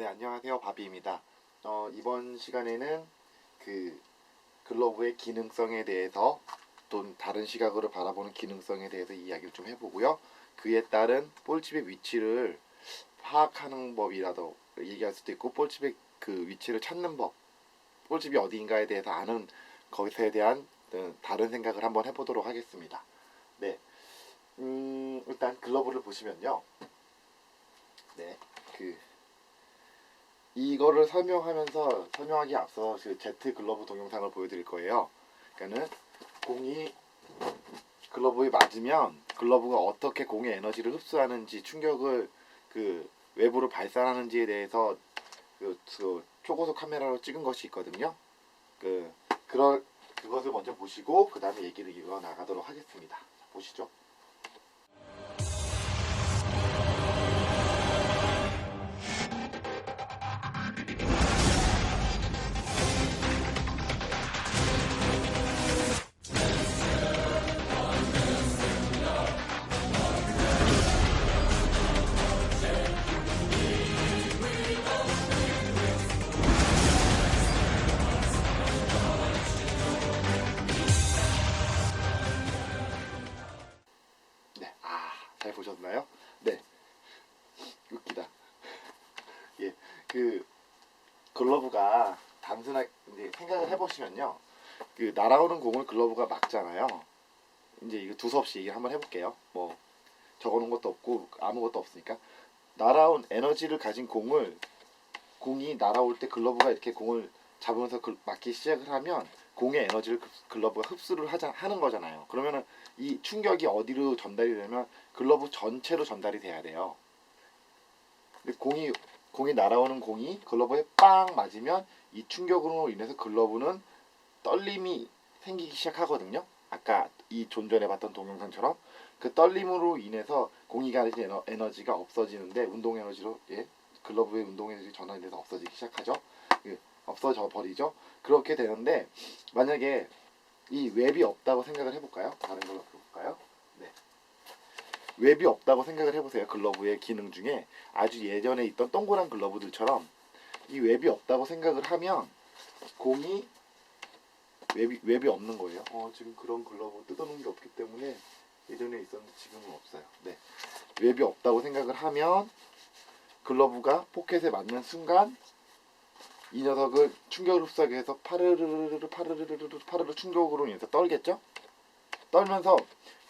네, 안녕하세요. 바비입니다. 이번 시간에는 그 글러브의 기능성에 대해서 또 다른 시각으로 바라보는 기능성에 대해서 이야기를 좀 해보고요. 그에 따른 볼집의 위치를 파악하는 법이라도 얘기할 수도 있고, 볼집의 그 위치를 찾는 법, 볼집이 어디인가에 대해서 아는 것에 대한 다른 생각을 한번 해보도록 하겠습니다. 네, 일단 글러브를 보시면요. 네, 그 이거를 설명하기 앞서 그 Z 글러브 동영상을 보여드릴 거예요. 그러니까는 공이 글러브에 맞으면 글러브가 어떻게 공의 에너지를 흡수하는지 충격을 그 외부로 발산하는지에 대해서 그 초고속 카메라로 찍은 것이 있거든요. 그것을 먼저 보시고 그 다음에 얘기를 이어 나가도록 하겠습니다. 자, 보시죠. 네, 잘 보셨나요? 네, 웃기다. 예, 그 글러브가 단순하게 이제 생각을 해보시면요. 그 날아오는 공을 글러브가 막잖아요. 이제 이거 두서없이 얘기를 한번 해볼게요. 뭐 적어놓은 것도 없고 아무것도 없으니까 날아온 에너지를 가진 공이 날아올 때 글러브가 이렇게 공을 잡으면서 맞기 시작을 하면 공의 에너지를 글러브가 흡수를 하는 거잖아요. 그러면은 이 충격이 어디로 전달이 되면 글러브 전체로 전달이 돼야 돼요. 근데 공이 날아오는 공이 글러브에 빵 맞으면 이 충격으로 인해서 글러브는 떨림이 생기기 시작하거든요. 아까 이 존전해 봤던 동영상처럼 그 떨림으로 인해서 공이 가진 에너지가 없어지는데 운동 에너지로 글러브의 운동 에너지 전환이 돼서 없어지기 시작하죠. 없어져 버리죠. 그렇게 되는데 만약에 이 웹이 없다고 생각을 해볼까요? 다른 걸로 볼까요? 네. 웹이 없다고 생각을 해보세요. 글러브의 기능 중에 아주 예전에 있던 동그란 글러브들처럼 이 웹이 없다고 생각을 하면 공이 웹이 없는 거예요. 지금 그런 글러브 뜯어놓은 게 없기 때문에 예전에 있었는데 지금은 없어요. 네. 웹이 없다고 생각을 하면 글러브가 포켓에 맞는 순간 이 녀석을 충격을 흡수하게 해서 파르르르 충격으로 인해서 떨겠죠? 떨면서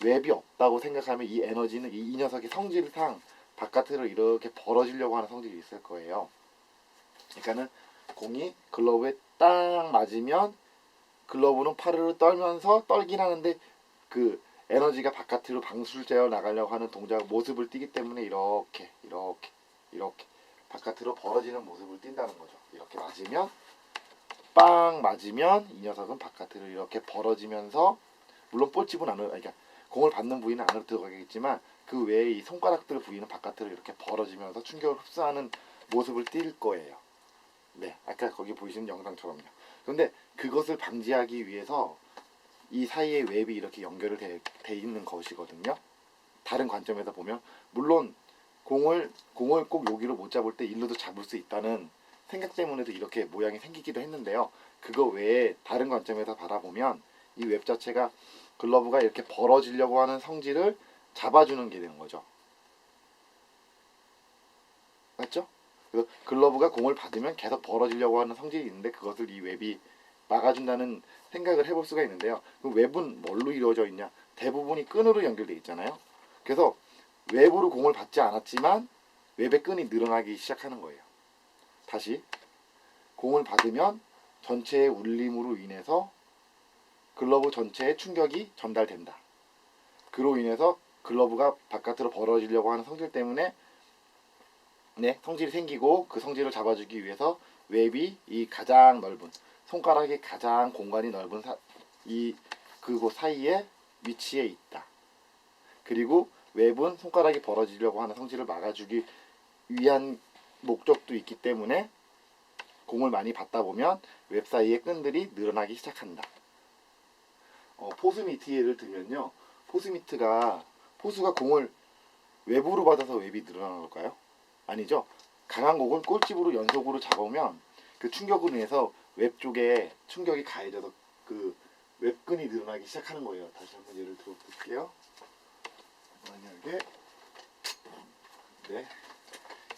웹이 없다고 생각하면 이 에너지는 이 녀석의 성질상 바깥으로 이렇게 벌어지려고 하는 성질이 있을 거예요. 그러니까는 공이 글러브에 딱 맞으면 글러브는 파르르 떨면서 떨긴 하는데 그 에너지가 바깥으로 방출되어 나가려고 하는 동작 모습을 띠기 때문에 이렇게 바깥으로 벌어지는 모습을 띈다는 거죠. 이렇게 맞으면 빵 맞으면 이 녀석은 바깥으로 이렇게 벌어지면서 물론 볼집은 안으로 그러니까 공을 받는 부위는 안으로 들어가겠지만 그 외에 이 손가락들 부위는 바깥으로 이렇게 벌어지면서 충격을 흡수하는 모습을 띌 거예요. 네, 아까 거기 보이시는 영상처럼요. 그런데 그것을 방지하기 위해서 이 사이에 웹이 이렇게 돼 있는 것이거든요. 다른 관점에서 보면 물론 공을 꼭 여기로 못 잡을 때 일로도 잡을 수 있다는 생각 때문에도 이렇게 모양이 생기기도 했는데요. 그거 외에 다른 관점에서 바라보면 이 웹 자체가 글러브가 이렇게 벌어지려고 하는 성질을 잡아주는 게 되는 거죠. 맞죠? 그래서 글러브가 공을 받으면 계속 벌어지려고 하는 성질이 있는데 그것을 이 웹이 막아준다는 생각을 해볼 수가 있는데요. 그 웹은 뭘로 이루어져 있냐? 대부분이 끈으로 연결되어 있잖아요. 그래서 웹으로 공을 받지 않았지만 웹의 끈이 늘어나기 시작하는 거예요. 다시 공을 받으면 전체의 울림으로 인해서 글러브 전체에 충격이 전달된다. 그로 인해서 글러브가 바깥으로 벌어지려고 하는 성질 때문에 성질이 생기고 그 성질을 잡아주기 위해서 웹이 이 가장 넓은 손가락의 가장 공간이 넓은 그곳 사이에 위치해 있다. 그리고 웹은 손가락이 벌어지려고 하는 성질을 막아주기 위한 목적도 있기 때문에 공을 많이 받다 보면 웹 사이의 끈들이 늘어나기 시작한다. 포스미트 예를 들면요. 포수가 공을 외부로 받아서 웹이 늘어나는 걸까요? 아니죠. 강한 공은 꼴집으로 연속으로 잡으면 그 충격으로 인해서 웹 쪽에 충격이 가해져서 그 웹근이 늘어나기 시작하는 거예요. 다시 한번 예를 들어 볼게요. 만약에 네,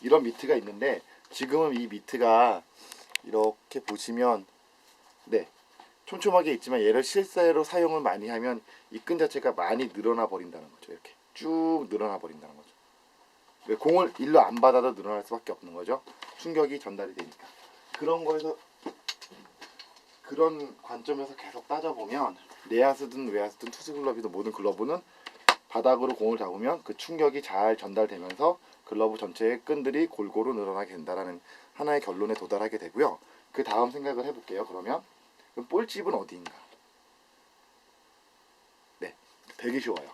이런 미트가 있는데 지금은 이 미트가 이렇게 보시면 네, 촘촘하게 있지만 얘를 실제로 사용을 많이 하면 이 끈 자체가 많이 늘어나 버린다는 거죠. 이렇게 쭉 늘어나 버린다는 거죠. 왜 공을 일로 안 받아도 늘어날 수밖에 없는 거죠. 충격이 전달이 되니까. 그런 거에서 그런 관점에서 계속 따져보면 내야스든 외야스든 투스글러브든 모든 글러브는 바닥으로 공을 잡으면 그 충격이 잘 전달되면서 글러브 전체의 끈들이 골고루 늘어나게 된다라는 하나의 결론에 도달하게 되고요. 그 다음 생각을 해볼게요. 그럼 볼집은 어디인가? 네, 되게 쉬워요.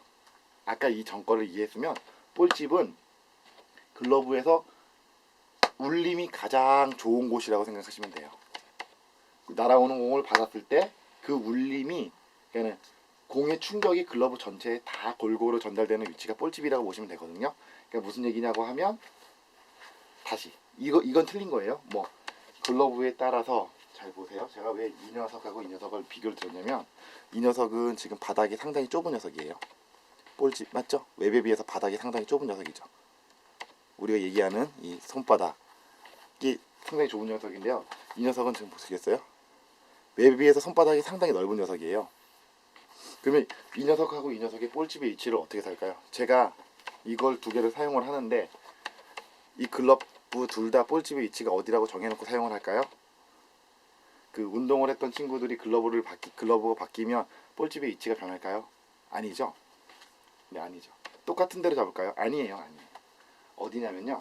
아까 이 전거를 이해했으면 볼집은 글러브에서 울림이 가장 좋은 곳이라고 생각하시면 돼요. 날아오는 공을 받았을 때 그 울림이 그러니까 공의 충격이 글러브 전체에 다 골고루 전달되는 위치가 볼집이라고 보시면 되거든요. 그러니까 무슨 얘기냐고 하면 다시 이건 틀린 거예요. 뭐 글러브에 따라서 잘 보세요. 제가 왜 이 녀석하고 이 녀석을 비교를 드렸냐면 이 녀석은 지금 바닥이 상당히 좁은 녀석이에요. 볼집 맞죠? 웹에 비해서 바닥이 상당히 좁은 녀석이죠. 우리가 얘기하는 이 손바닥이 상당히 좁은 녀석인데요. 이 녀석은 지금 보시겠어요? 웹에 비해서 손바닥이 상당히 넓은 녀석이에요. 그러면 이 녀석하고 이 녀석의 볼집의 위치를 어떻게 살까요? 제가 이걸 두 개를 사용을 하는데 이 글러브 둘 다 볼집의 위치가 어디라고 정해놓고 사용을 할까요? 그 운동을 했던 친구들이 글러브가 바뀌면 볼집의 위치가 변할까요? 아니죠. 네, 아니죠. 똑같은 데로 잡을까요? 아니에요. 어디냐면요.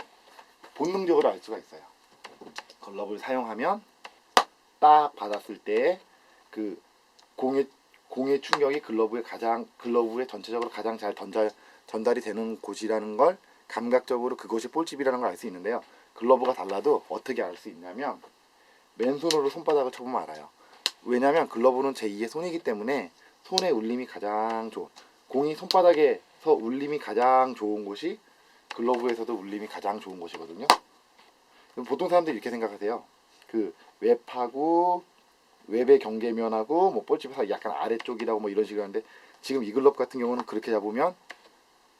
본능적으로 알 수가 있어요. 글러브를 사용하면 딱 받았을 때 그 공의 충격이 글러브에 전체적으로 가장 잘 전달이 되는 곳이라는 걸 감각적으로 그곳이 볼집이라는 걸 알 수 있는데요. 글러브가 달라도 어떻게 알 수 있냐면 맨손으로 손바닥을 쳐보면 알아요. 왜냐하면 글러브는 제2의 손이기 때문에 손의 울림이 가장 좋은 공이 손바닥에서 울림이 가장 좋은 곳이 글러브에서도 울림이 가장 좋은 곳이거든요. 보통 사람들이 이렇게 생각하세요. 그 웹의 경계면하고 뭐 볼집에서 약간 아래쪽이라고 뭐 이런 식으로 하는데 지금 이 글러브 같은 경우는 그렇게 잡으면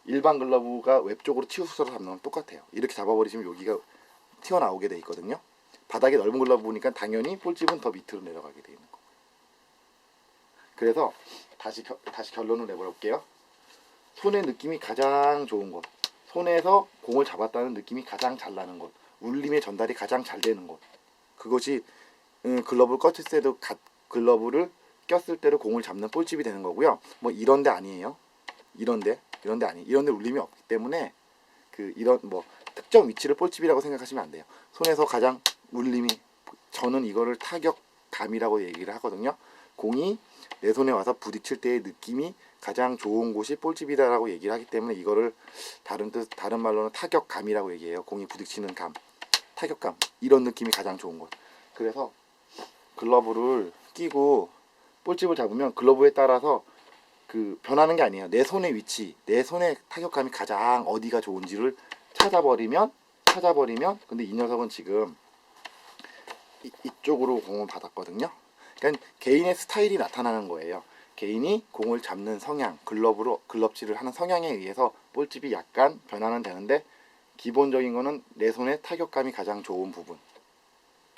일반 글러브가 웹 쪽으로 치우쳐서 잡는 건 똑같아요. 이렇게 잡아버리시면 여기가 튀어나오게 돼 있거든요. 바닥이 넓은 글러브 보니까 당연히 볼집은 더 밑으로 내려가게 돼 있는 거. 그래서 다시 결론을 내볼게요. 손의 느낌이 가장 좋은 곳, 손에서 공을 잡았다는 느낌이 가장 잘 나는 곳, 울림의 전달이 가장 잘 되는 곳. 그것이 글러브를 꼈을 때로 공을 잡는 볼집이 되는 거고요. 뭐 이런데 아니에요. 이런데 울림이 없기 때문에 이런 뭐 특정 위치를 볼집이라고 생각하시면 안 돼요. 손에서 가장 울림이 저는 이거를 타격감이라고 얘기를 하거든요. 공이 내 손에 와서 부딪힐 때의 느낌이 가장 좋은 곳이 볼집이다라고 얘기를 하기 때문에 이거를 다른 말로는 타격감이라고 얘기해요. 공이 부딪히는 감, 타격감 이런 느낌이 가장 좋은 곳. 그래서 글러브를 끼고 볼집을 잡으면 글러브에 따라서 변하는 게 아니에요. 내 손의 위치, 내 손의 타격감이 가장 어디가 좋은지를 찾아버리면 근데 이 녀석은 지금 이쪽으로 공을 받았거든요. 그러니까 개인의 스타일이 나타나는 거예요. 개인이 공을 잡는 성향, 글럽질을 하는 성향에 의해서 볼집이 약간 변화는 되는데 기본적인 거는 내 손의 타격감이 가장 좋은 부분.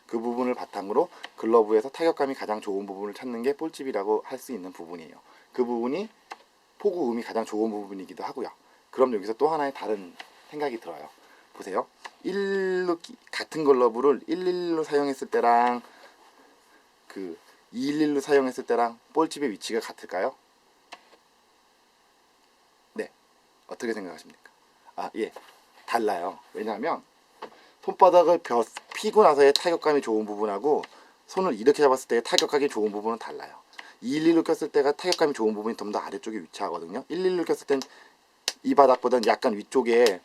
그 부분을 바탕으로 글러브에서 타격감이 가장 좋은 부분을 찾는 게 볼집이라고 할 수 있는 부분이에요. 그 부분이 포구음이 가장 좋은 부분이기도 하고요. 그럼 여기서 또 하나의 다른 생각이 들어요. 보세요. 같은 글러브를 111로 사용했을 때랑 211로 사용했을 때랑 볼집의 위치가 같을까요? 네. 어떻게 생각하십니까? 예. 달라요. 왜냐하면 손바닥을 피고 나서의 타격감이 좋은 부분하고 손을 이렇게 잡았을 때의 타격감이 좋은 부분은 달라요. 211로 꼈을 때가 타격감이 좋은 부분이 좀 더 아래쪽에 위치하거든요. 111로 꼈을 땐 이 바닥보다는 약간 위쪽에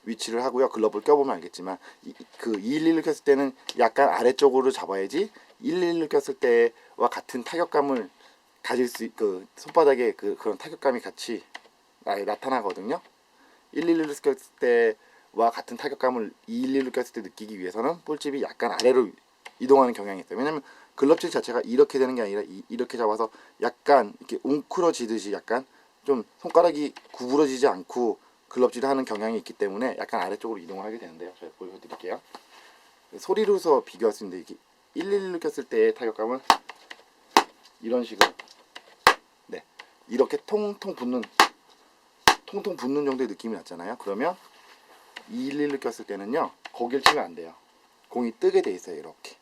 위치를 하고요. 글러브를 껴보면 알겠지만 211로 꼈을 때는 약간 아래쪽으로 잡아야지 111로 꼈을 때와 같은 타격감을 가질 수 손바닥에 그런 타격감이 같이 나타나거든요. 111로 꼈을 글러브와 같은 타격감을 211로 꼈을 때 느끼기 위해서는 볼집이 약간 아래로 이동하는 경향이 있어요. 왜냐면 글러브질 자체가 이렇게 되는 게 아니라 이렇게 잡아서 약간 이렇게 웅크러지듯이 약간 좀 손가락이 구부러지지 않고 글러브질을 하는 경향이 있기 때문에 약간 아래쪽으로 이동을 하게 되는데요. 제가 보여드릴게요. 소리로서 비교할 수 있는데 이게 111로 꼈을 때의 타격감은 이런 식으로 네 이렇게 통통 붙는 정도의 느낌이 났잖아요. 그러면 211로 꼈을 때는요 거길 치면 안 돼요. 공이 뜨게 돼 있어요. 이렇게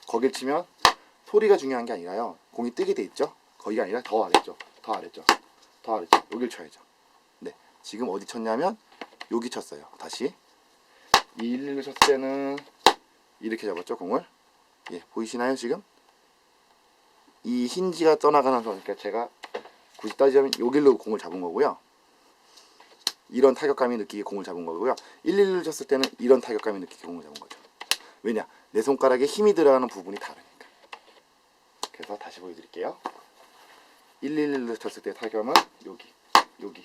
거길 치면 소리가 중요한 게 아니라요 공이 뜨게 돼 있죠. 거기가 아니라 더 아래쪽 여길 쳐야죠. 네 지금 어디 쳤냐면 여기 쳤어요. 다시 211로 쳤을 때는 이렇게 잡았죠. 공을 예 보이시나요? 지금 이 힌지가 떠나가는 선, 그러니까 제가 굳이 따지자면 여길로 공을 잡은 거고요. 이런 타격감이 느끼게 공을 잡은 거고요. 111을 쳤을 때는 이런 타격감이 느끼게 공을 잡은 거죠. 왜냐? 내 손가락에 힘이 들어가는 부분이 다르니까. 그래서 다시 보여드릴게요. 111을 쳤을 때 타격감은 여기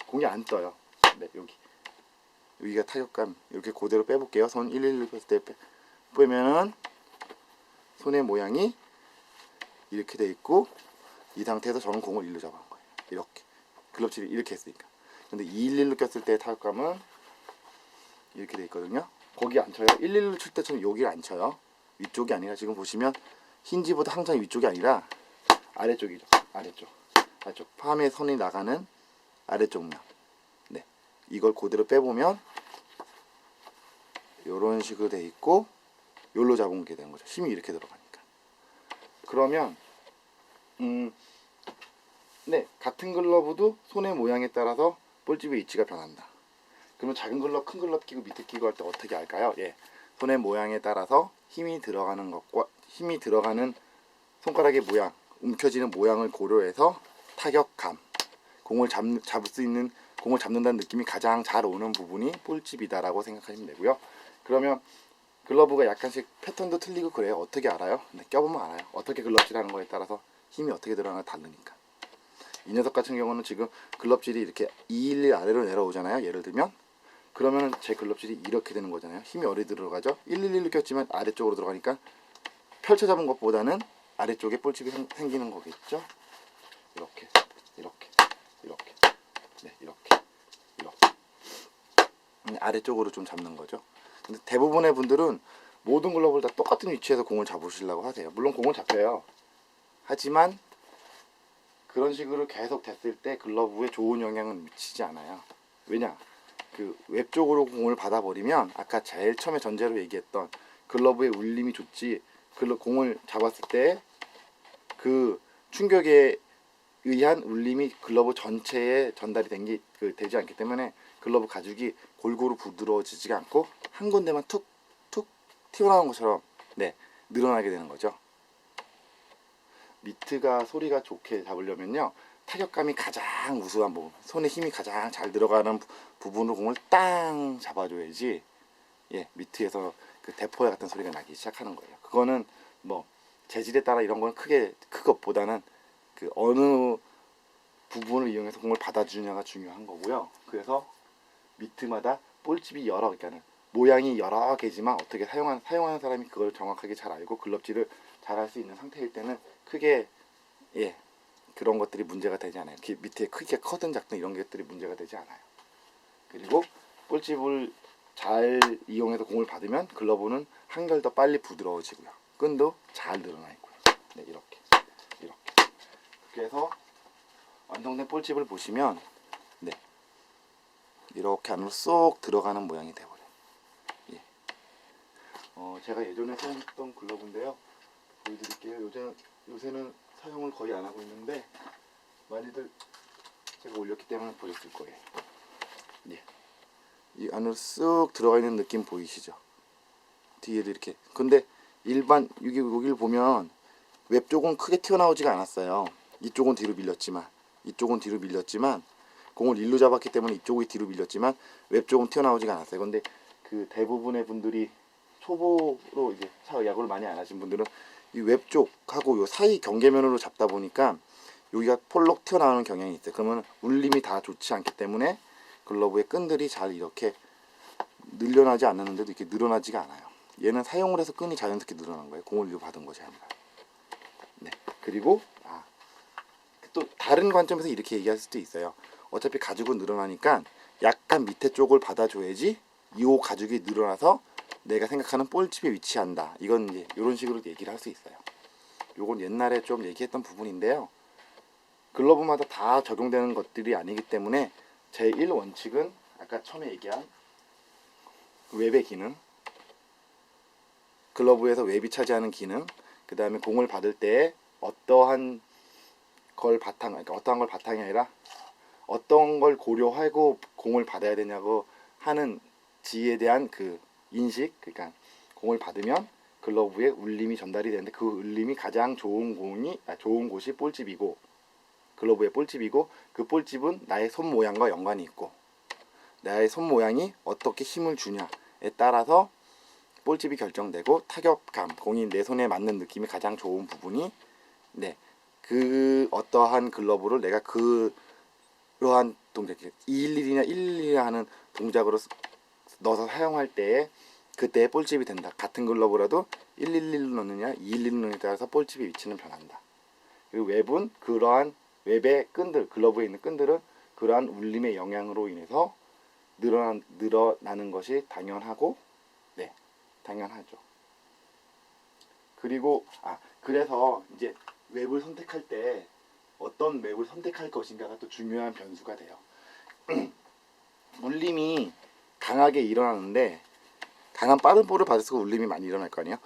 공이 안 떠요. 네, 여기가 타격감. 이렇게 그대로 빼볼게요. 손 111을 쳤을 때 빼면은 손의 모양이 이렇게 돼 있고 이 상태에서 저는 공을 일로 잡아온 거예요. 이렇게 글러브질을 이렇게 했으니까. 근데 211로 꼈을 때 타격감은 이렇게 돼 있거든요. 거기 안 쳐요. 111로 칠 때처럼 여기를 안 쳐요. 위쪽이 아니라 지금 보시면 힌지보다 항상 위쪽이 아니라 아래쪽이죠. 아래쪽 팜의 선이 나가는 아래쪽 면. 네, 이걸 그대로 빼보면 이런 식으로 돼 있고 요로 잡은 게 되는 거죠. 힘이 이렇게 들어가니까. 그러면 네, 같은 글러브도 손의 모양에 따라서 볼집의 위치가 변한다. 그러면 작은 글러브, 큰 글러브 끼고 밑에 끼고 할 때 어떻게 할까요? 예, 손의 모양에 따라서 힘이 들어가는 것과 힘이 들어가는 손가락의 모양, 움켜지는 모양을 고려해서 타격감, 공을 잡을 수 있는, 공을 잡는다는 느낌이 가장 잘 오는 부분이 볼집이다라고 생각하시면 되고요. 그러면 글러브가 약간씩 패턴도 틀리고 그래요. 어떻게 알아요? 네, 껴보면 알아요. 어떻게 글러브질하는 거에 따라서 힘이 어떻게 들어가나 다르니까. 이 녀석 같은 경우는 지금 글러브질이 이렇게 211 아래로 내려오잖아요. 예를 들면 그러면 제 글러브질이 이렇게 되는 거잖아요. 힘이 어디 들어가죠? 111로 꼈지만 아래쪽으로 들어가니까 펼쳐 잡은 것보다는 아래쪽에 볼집이 생기는 거겠죠. 이렇게 네, 이렇게 아래쪽으로 좀 잡는 거죠. 근데 대부분의 분들은 모든 글러브를 다 똑같은 위치에서 공을 잡으시려고 하세요. 물론 공을 잡혀요. 하지만 그런 식으로 계속 됐을 때 글러브에 좋은 영향은 미치지 않아요. 왜냐? 그 웹쪽으로 공을 받아버리면 아까 제일 처음에 전제로 얘기했던 글러브의 울림이 좋지, 공을 잡았을 때 그 충격에 의한 울림이 글러브 전체에 전달이 되지 않기 때문에 글러브 가죽이 골고루 부드러워지지가 않고 한 군데만 툭툭 튀어나온 것처럼 네, 늘어나게 되는 거죠. 미트가 소리가 좋게 잡으려면요, 타격감이 가장 우수한 부분, 손에 힘이 가장 잘 들어가는 부분으로 공을 땅 잡아줘야지 예, 미트에서 그 대포야 같은 소리가 나기 시작하는 거예요. 그거는 뭐 재질에 따라 이런 건 그것보다는 그 어느 부분을 이용해서 공을 받아주느냐가 중요한 거고요. 그래서 미트마다 볼집이 그러니까는 모양이 여러 개지만 어떻게 사용하는 사람이 그걸 정확하게 잘 알고 글러브질을 잘 할 수 있는 상태일 때는 크게 예, 그런 것들이 문제가 되지 않아요. 밑에 크게 커든 작든 이런 것들이 문제가 되지 않아요. 그리고 볼집을 잘 이용해서 공을 받으면 글러브는 한결 더 빨리 부드러워지고요. 끈도 잘 늘어나 있고요. 네, 이렇게 그래서 완성된 볼집을 보시면 네, 이렇게 안으로 쏙 들어가는 모양이 되어버려요. 예. 제가 예전에 사용했던 글러브인데요. 보여드릴게요. 요새는 사용을 거의 안 하고 있는데 많이들 제가 올렸기 때문에 보셨을 거예요. 예. 이 안으로 쓱 들어가 있는 느낌 보이시죠? 뒤에도 이렇게. 근데 일반 여기를 보면 웹 쪽은 크게 튀어나오지가 않았어요. 이쪽은 뒤로 밀렸지만 공을 일로 잡았기 때문에 이쪽이 뒤로 밀렸지만 웹 쪽은 튀어나오지가 않았어요. 근데 그 대부분의 분들이 초보로 이제 야구를 많이 안 하신 분들은 이 웹 쪽하고 요 사이 경계면으로 잡다 보니까 여기가 폴록 튀어나오는 경향이 있어요. 그러면 울림이 다 좋지 않기 때문에 글러브의 끈들이 잘 이렇게 늘려나지 않았는데도 이렇게 늘어나지가 않아요. 얘는 사용을 해서 끈이 자연스럽게 늘어난 거예요. 공을 이용받은 것이 아니라. 네. 그리고 또 다른 관점에서 이렇게 얘기할 수도 있어요. 어차피 가죽은 늘어나니까 약간 밑에 쪽을 받아줘야지 이 가죽이 늘어나서 내가 생각하는 볼집에 위치한다. 이건 이제 이런 식으로 얘기를 할 수 있어요. 요건 옛날에 좀 얘기했던 부분인데요. 글러브마다 다 적용되는 것들이 아니기 때문에 제1원칙은 아까 처음에 얘기한 웹의 기능, 글러브에서 웹이 차지하는 기능, 그 다음에 공을 받을 때 어떠한 걸 바탕이 아니라 어떤 걸 고려하고 공을 받아야 되냐고 하는 지에 대한 그 인식, 그러니까 공을 받으면 글러브에 울림이 전달이 되는데 그 울림이 가장 좋은 곳이 볼집이고 글러브의 볼집이고 그 볼집은 나의 손 모양과 연관이 있고 나의 손 모양이 어떻게 힘을 주냐에 따라서 볼집이 결정되고 타격감, 공이 내 손에 맞는 느낌이 가장 좋은 부분이 그 어떠한 글러브를 내가 그러한 동작 211이나 112나 하는 동작으로 넣어서 사용할 때에 그때의 볼집이 된다. 같은 글러브라도 111로 넣느냐 211로 넣느냐에 따라서 볼집의 위치는 변한다. 그리고 웹은 그러한 웹의 끈들, 글러브에 있는 끈들은 그러한 울림의 영향으로 인해서 늘어나는 것이 당연하고 당연하죠. 그리고 그래서 이제 웹을 선택할 때 어떤 웹을 선택할 것인가가 또 중요한 변수가 돼요. 울림이 강하게 일어나는데 강한 빠른 볼을 받을수록 울림이 많이 일어날 거 아니에요.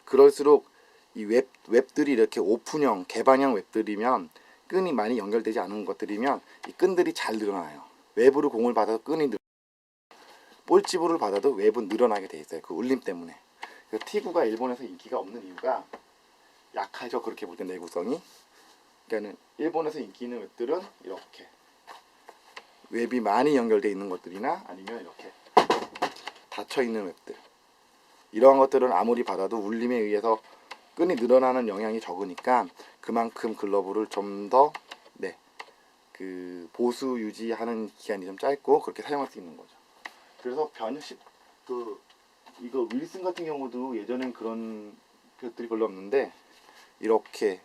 그럴수록 이 웹들이 이렇게 오픈형, 개방형 웹들이면 끈이 많이 연결되지 않은 것들이면 이 끈들이 잘 늘어나요. 웹으로 공을 받아서 끈이 볼집으로 받아도 웹은 늘어나게 돼 있어요. 그 울림 때문에. 티구가 일본에서 인기가 없는 이유가 약하죠. 그렇게 볼 때 내구성이. 그러니까는 일본에서 인기 있는 웹들은 이렇게 웹이 많이 연결되어 있는 것들이나 아니면 이렇게 닫혀 있는 웹들. 이러한 것들은 아무리 받아도 울림에 의해서 끈이 늘어나는 영향이 적으니까 그만큼 글러브를 좀 더 보수 유지하는 기간이 좀 짧고 그렇게 사용할 수 있는 거죠. 그래서 이거 윌슨 같은 경우도 예전엔 그런 것들이 별로 없는데 이렇게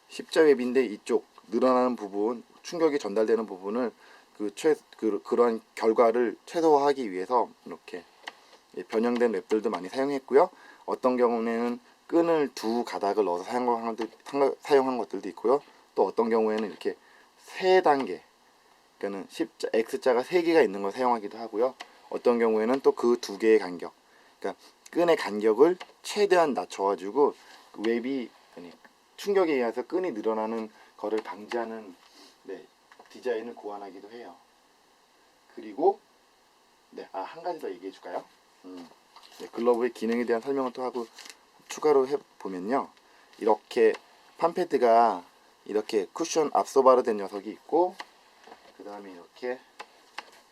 십자웹인데 이쪽 늘어나는 부분, 충격이 전달되는 부분을 그러한 결과를 최소화하기 위해서 이렇게 변형된 웹들도 많이 사용했고요. 어떤 경우에는 끈을 두 가닥을 넣어서 사용한 것들도 있고요. 또 어떤 경우에는 이렇게 세 단계, 그러니까는 X자가 3개가 있는 걸 사용하기도 하고요. 어떤 경우에는 또 그 두 개의 간격, 그러니까 끈의 간격을 최대한 낮춰가지고 웹이 충격에 의해서 끈이 늘어나는 거를 방지하는 디자인을 고안하기도 해요. 그리고 한 가지 더 얘기해 줄까요? 글러브의 기능에 대한 설명을 또 하고 추가로 해보면요. 이렇게 판패드가 이렇게 쿠션 압소바로 된 녀석이 있고 그 다음에 이렇게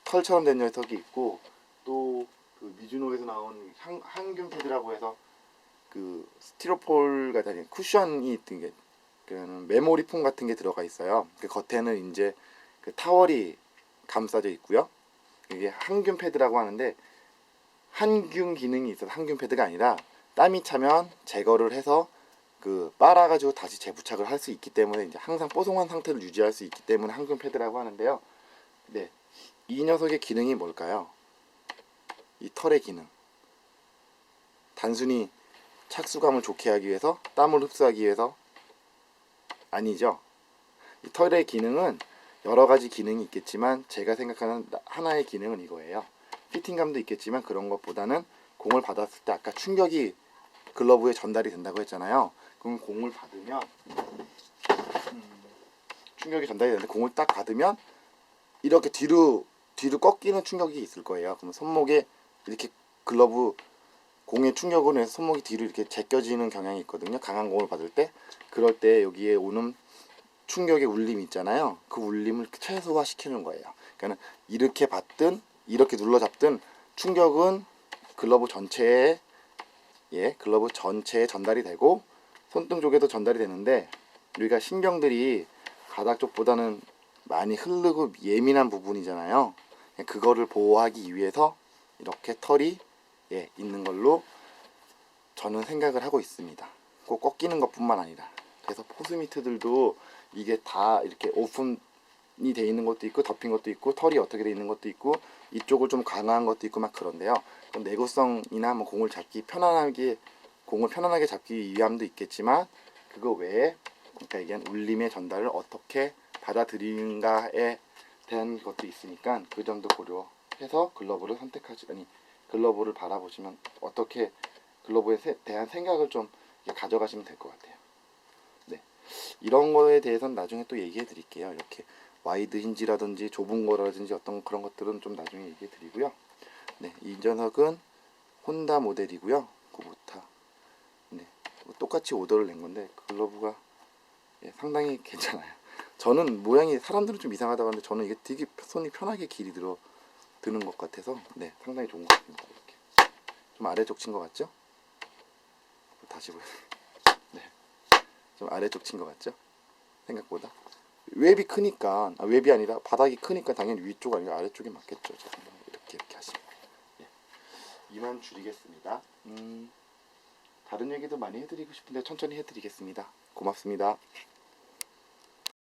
털처럼 된 녀석이 있고 또 그 미즈노에서 나온 항균 패드라고 해서 그 스티로폴 같은 쿠션이 메모리 폼 같은 게 들어가 있어요. 그 겉에는 이제 그 타월이 감싸져 있고요. 이게 항균 패드라고 하는데 항균 기능이 있어서 항균 패드가 아니라 땀이 차면 제거를 해서 빨아가지고 다시 재부착을 할 수 있기 때문에 이제 항상 뽀송한 상태를 유지할 수 있기 때문에 항균 패드라고 하는데요. 이 녀석의 기능이 뭘까요? 이 털의 기능. 단순히 착수감을 좋게 하기 위해서, 땀을 흡수하기 위해서 아니죠. 이 털의 기능은 여러 가지 기능이 있겠지만 제가 생각하는 하나의 기능은 이거예요. 피팅감도 있겠지만 그런 것보다는 공을 받았을 때 아까 충격이 글러브에 전달이 된다고 했잖아요. 그럼 공을 받으면 충격이 전달이 되는데 공을 딱 받으면 이렇게 뒤로 꺾이는 충격이 있을 거예요. 그럼 손목에 이렇게 글러브 공의 충격으로 해서 손목이 뒤로 이렇게 제껴지는 경향이 있거든요. 강한 공을 받을 때 그럴 때 여기에 오는 충격의 울림이 있잖아요. 그 울림을 최소화시키는 거예요. 그러니까 이렇게 받든 이렇게 눌러잡든 충격은 글러브 전체에 전달이 되고 손등 쪽에도 전달이 되는데 우리가 신경들이 가닥 쪽보다는 많이 흐르고 예민한 부분이잖아요. 그거를 보호하기 위해서 이렇게 털이 있는 걸로 저는 생각을 하고 있습니다. 꼭 꺾이는 것뿐만 아니라. 그래서 포스미트들도 이게 다 이렇게 오픈이 돼 있는 것도 있고 덮인 것도 있고 털이 어떻게 돼 있는 것도 있고 이쪽을 좀 강화한 것도 있고 막 그런데요. 내구성이나 뭐 공을 편안하게 잡기 위함도 있겠지만 그거 외에 그러니까 이게 울림의 전달을 어떻게 받아들이는가에 대한 것도 있으니까 그 점도 고려해서 글러브를 바라보시면 어떻게 글러브에 대한 생각을 좀 가져가시면 될 것 같아요. 네, 이런 거에 대해서는 나중에 또 얘기해 드릴게요. 이렇게 와이드 힌지라든지 좁은 거라든지 어떤 그런 것들은 좀 나중에 얘기해 드리고요. 네, 이 녀석은 혼다 모델이고요. 구보타. 네, 똑같이 오더를 낸 건데 글러브가 상당히 괜찮아요. 저는 모양이 사람들은 좀 이상하다고 하는데 저는 이게 되게 손이 편하게 길이 드는 것 같아서 네, 상당히 좋은 것 같습니다. 이렇게 좀 아래쪽 친 것 같죠? 다시 보여. 네, 좀 아래쪽 친 것 같죠? 생각보다 웹이 크니까 웹이 아니라 바닥이 크니까 당연히 위쪽 아니라 아래쪽이 맞겠죠. 이렇게 하시면 이만 줄이겠습니다. 다른 얘기도 많이 해드리고 싶은데 천천히 해드리겠습니다. 고맙습니다.